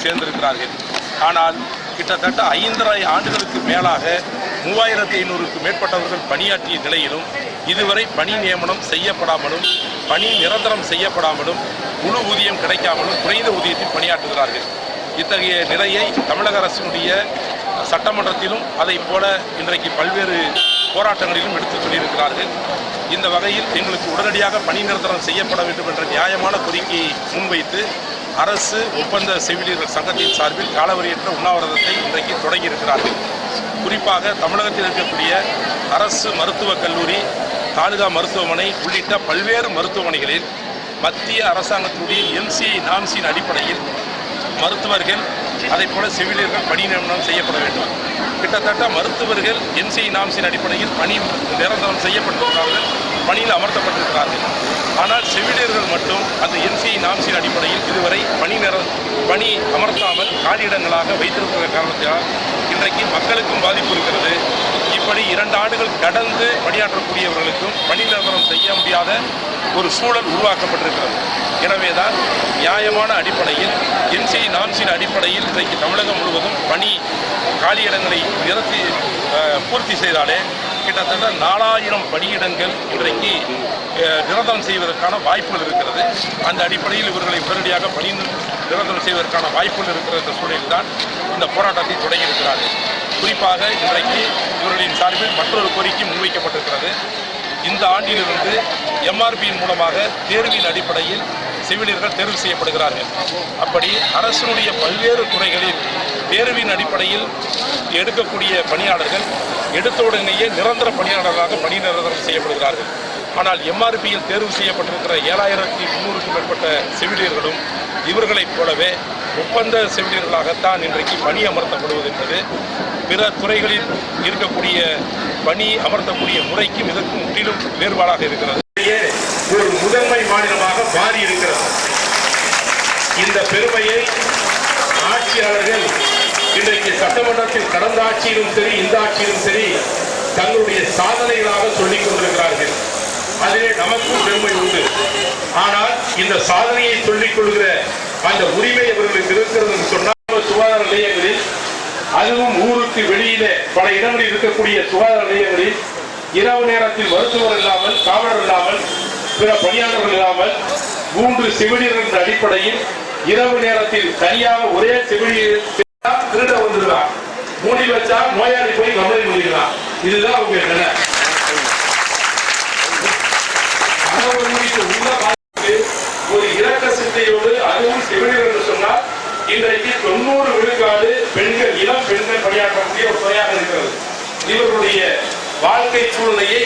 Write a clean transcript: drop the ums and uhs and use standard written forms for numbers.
சேர்ந்திருக்கிறார்கள். ஆனால் கிட்டத்தட்ட 5.5 ஆண்டுகளுக்கு மேலாக 3500க்கும் மேற்பட்டவர்கள் பணியாற்றிய நிலையிலும் இதுவரை பணி நியமனம் செய்யப்படாமலும் பணி நிரந்தரம் செய்யப்படாமலும் முழு ஊதியம் கிடைக்காமலும் குறைந்த ஊதியத்தில் பணியாற்றுகிறார்கள். இத்தகைய நிலையை தமிழக அரசினுடைய சட்டமன்றத்திலும் அதை போல இன்றைக்கு பல்வேறு போராட்டங்களிலும் எடுத்துச் சொல்லியிருக்கிறார்கள். இந்த வகையில் எங்களுக்கு உடனடியாக பணி நிரந்தரம் செய்யப்பட வேண்டும் என்ற நியாயமான கோரிக்கையை முன்வைத்து அரசு ஒப்பந்த செவிலியர்கள் சங்கத்தின் சார்பில் காலவரையற்ற உண்ணாவிரதத்தை இன்றைக்கு தொடங்கியிருக்கிறார்கள். குறிப்பாக தமிழகத்தில் இருக்கக்கூடிய அரசு மருத்துவக் கல்லூரி, தாலுகா மருத்துவமனை உள்ளிட்ட பல்வேறு மருத்துவமனைகளில் மத்திய அரசாங்கத்தினுடைய என்சிஐ நாம்ஸின் அடிப்படையில் மருத்துவர்கள் அதை போல செவிலியர்கள் பணி நியமனம் செய்யப்பட வேண்டும். கிட்டத்தட்ட மருத்துவர்கள் என்சிஐ நாம்ஸின் அடிப்படையில் பணி நிரந்தரம் செய்யப்பட்டிருக்கிறார்கள், பணியில் அமர்த்தப்பட்டிருக்கிறார்கள். ஆனால் செவிலியர்கள் மட்டும் அந்த என்சிஐ நாம்ஸின் அடிப்படையில் இதுவரை பணி அமர்த்தாமல் காலியிடங்களாக வைத்திருக்கிற காரணத்தால் இன்றைக்கு மக்களுக்கும் பாதிப்பு இருக்கிறது. இப்படி 2 ஆண்டுகள் கடந்து பணியாற்றக்கூடியவர்களுக்கும் பணி நிரந்தரம் செய்ய முடியாத ஒரு சூழல் உருவாக்கப்பட்டிருக்கிறது. எனவேதான் நியாயமான அடிப்படையில் என்சிஐ நாம்ஸின் அடிப்படையில் இன்றைக்கு தமிழகம் முழுவதும் பணி காலியிடங்களை பூர்த்தி செய்தாலே கிட்டத்தட்ட 4000 பணியிடங்கள் இன்றைக்கு நிரந்தரம் செய்வதற்கான வாய்ப்புகள் இருக்கிறது. அந்த அடிப்படையில் இவர்களை உடனடியாக பணி நிரந்தரம் செய்வதற்கான வாய்ப்புகள் இருக்கிற இந்த சூழலில் தான் இந்த போராட்டத்தை தொடங்கியிருக்கிறார்கள். குறிப்பாக இன்றைக்கு இவர்களின் சார்பில் மற்றொரு கோரிக்கை முன்வைக்கப்பட்டிருக்கிறது. இந்த ஆண்டிலிருந்து எம்ஆர்பியின் மூலமாக தேர்வின் அடிப்படையில் செவிலியர்கள் தேர்வு செய்யப்படுகிறார்கள். அப்படி அரசினுடைய பல்வேறு துறைகளில் தேர்வின் அடிப்படையில் எடுக்கக்கூடிய பணியாளர்கள் எடுத்த உடனேயே நிரந்தர பணியாளர்களாக பணி நிரந்தரம் செய்யப்படுகிறார்கள். ஆனால் எம்ஆர்பியில் தேர்வு செய்யப்பட்டிருக்கிற 7300க்கும் மேற்பட்ட செவிலியர்களும் இவர்களைப் போலவே ஒப்பந்த செவிலியர்களாகத்தான் இன்றைக்கு பணி அமர்த்தப்படுவது என்பது பிற துறைகளில் இருக்கக்கூடிய பணி அமர்த்தக்கூடிய முறைக்கும் இதற்கும் முற்றிலும் வேறுபாடாக இருக்கிறது. ஒரு முதன்மை மாநிலமாக மாறி இருக்கிறது. இந்த பெருமையை ஆட்சியாளர்கள் இன்றைக்கு சட்டமன்றத்தில் கடந்த ஆட்சியிலும் சரி இந்த ஆட்சியிலும் சரி தங்களுடைய சாதனைகளாக சொல்லிக் கொண்டிருக்கிறார்கள். அதிலே நமக்கும் பெருமை உண்டு. ஆனால் இந்த சாதனையை சொல்லிக் கொள்கிற அந்த உரிமை அவர்களுக்கு இருக்கிறது என்று சொன்னால் சுகாதார நிலையங்களில், அதுவும் ஊருக்கு வெளியிலே பல இடங்களில் இருக்கக்கூடிய சுகாதார நிலையங்களில் இரவு நேரத்தில் மருத்துவர் இல்லாமல், காவலர் இல்லாமல், பிற பணியாளர்கள் இல்லாமல் 3 செவிலியர்கள் என்ற அடிப்படையில் இரவு நேரத்தில் தனியாக ஒரே செவிலியர் திருட வந்துடுவான், மூடி வச்சா நோயாளி போய் கம்ப்ளைண்ட் பண்ணிக்கலாம். இதுதான் அவங்க நிலை. ஒரு இரக்க சிந்தையோடு அதுவும் செவிலியர் என்று சொன்னால் இன்றைக்கு 90 விழுக்காடு பெண்கள், இளம் பெண்கள் பணியாற்றக்கூடிய ஒரு துறையாக இருக்கிறது. இவர்களுடைய வாழ்க்கை சூழ்நிலையை